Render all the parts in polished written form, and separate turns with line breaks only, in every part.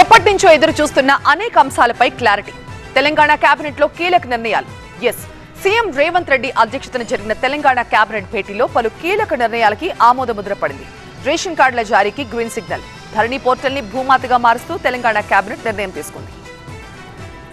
ఎప్పటి నుంచో ఎదురు చూస్తున్న అనేక అంశాలపై క్లారిటీ. తెలంగాణ కేబినెట్ లో కీలక నిర్ణయాలు. సీఎం రేవంత్ రెడ్డి అధ్యక్షతన జరిగిన తెలంగాణ కేబినెట్ భేటీలో పలు కీలక నిర్ణయాలకి ఆమోదముద్ర పడింది. రేషన్ కార్డుల జారీకి గ్రీన్ సిగ్నల్, ధరణి పోర్టల్ ని భూమాతగా మారుస్తూ తెలంగాణ కేబినెట్ నిర్ణయం తీసుకుంది.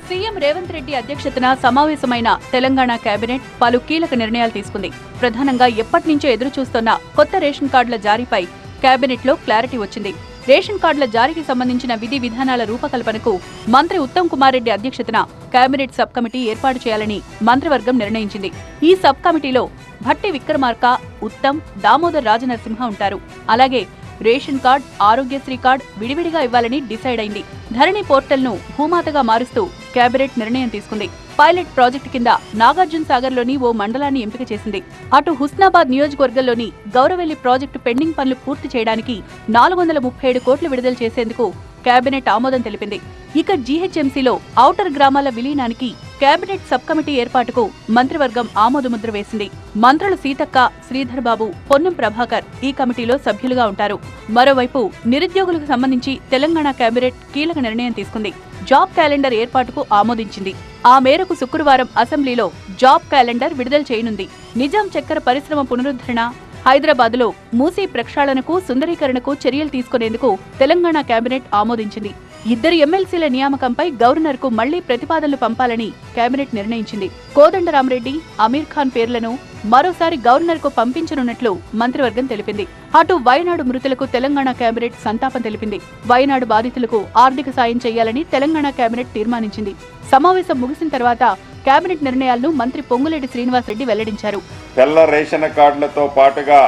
సీఎం రేవంత్ రెడ్డి అధ్యక్షతన సమావేశమైన తెలంగాణ కేబినెట్ పలు కీలక నిర్ణయాలు తీసుకుంది. ప్రధానంగా ఎప్పటి నుంచో ఎదురు చూస్తున్న కొత్త రేషన్ కార్డుల జారీపై కేబినెట్ లో క్లారిటీ వచ్చింది. రేషన్ కార్డుల జారీకి సంబంధించిన విధి విధానాల రూపకల్పనకు మంత్రి ఉత్తమ్ కుమార్ రెడ్డి అధ్యక్షతన కేబినెట్ సబ్ కమిటీ ఏర్పాటు చేయాలని మంత్రివర్గం నిర్ణయించింది. ఈ సబ్ కమిటీలో భట్టి విక్రమార్క, ఉత్తమ్, దామోదర్ రాజనరసింహ ఉంటారు. అలాగే రేషన్ కార్డ్, ఆరోగ్యశ్రీ కార్డ్ విడివిడిగా ఇవ్వాలని డిసైడ్ అయింది. ధరణి పోర్టల్ ను భూమాతగా మారుస్తూ కేబినెట్ నిర్ణయం తీసుకుంది. పైలట్ ప్రాజెక్టు కింద నాగార్జున సాగర్ లోని ఓ మండలాన్ని ఎంపిక చేసింది. అటు హుస్నాబాద్ నియోజకవర్గంలోని గౌరవెల్లి ప్రాజెక్టు పెండింగ్ పనులు పూర్తి చేయడానికి 437 కోట్లు విడుదల చేసేందుకు కేబినెట్ ఆమోదం తెలిపింది. ఇక జీహెచ్ఎంసీలో ఔటర్ గ్రామాల విలీనానికి కేబినెట్ సబ్ కమిటీ ఏర్పాటుకు మంత్రివర్గం ఆమోదముద్ర వేసింది. మంత్రులు సీతక్క, శ్రీధర్ బాబు, పొన్నం ప్రభాకర్ ఈ కమిటీలో సభ్యులుగా ఉంటారు. మరోవైపు నిరుద్యోగులకు సంబంధించి తెలంగాణ కేబినెట్ కీలక నిర్ణయం తీసుకుంది. జాబ్ క్యాలెండర్ ఏర్పాటుకు ఆమోదించింది. ఆ మేరకు శుక్రవారం అసెంబ్లీలో జాబ్ క్యాలెండర్ విడుదల చేయనుంది. నిజాం చక్కెర పరిశ్రమ పునరుద్ధరణ, హైదరాబాద్లో మూసీ ప్రక్షాళనకు, సుందరీకరణకు చర్యలు తీసుకునేందుకు తెలంగాణ కేబినెట్ ఆమోదించింది. 2 ఎమ్మెల్సీల నియామకంపై గవర్నర్ కు మళ్లీ ప్రతిపాదనలు పంపాలని కేబినెట్ నిర్ణయించింది. కోదండరామరెడ్డి, అమీర్ ఖాన్ పేర్లను మరోసారి గవర్నర్ కు పంపించనున్నట్లు మంత్రివర్గం తెలిపింది. అటు వయనాడు మృతులకు తెలంగాణ కేబినెట్ సంతాపం తెలిపింది. వయనాడు బాధితులకు ఆర్థిక సాయం చేయాలని తెలంగాణ కేబినెట్ తీర్మానించింది. సమావేశం ముగిసిన తర్వాత కేబినెట్ నిర్ణయాలను మంత్రి పొంగులేటి శ్రీనివాసరెడ్డి వెల్లడించారు.
తెల్ల రేషన్ కార్డులతో పాటుగా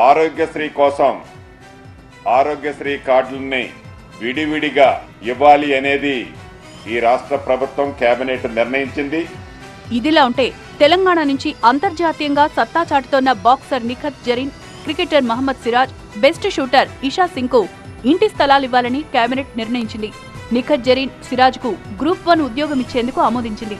ఆరోగ్యశ్రీ కోసం ఆరోగ్యశ్రీ కార్డులని విడివిడిగా ఇవ్వాలి అనేది ఈ రాష్ట్ర ప్రభుత్వం కేబినెట్ నిర్ణయించింది.
ఇదిలా ఉంటే తెలంగాణ నుంచి అంతర్జాతీయంగా సత్తా చాటుతోన్న boxer Nikhat Zareen, cricketer Mohammed Siraj, best shooter Esha Singh కు ఇంటి స్థలాలివ్వాలని కేబినెట్ నిర్ణయించింది. నిఖత్ జరీన్, సిరాజ్ కు గ్రూప్ 1 ఉద్యోగం ఇచ్చేందుకు ఆమోదించింది.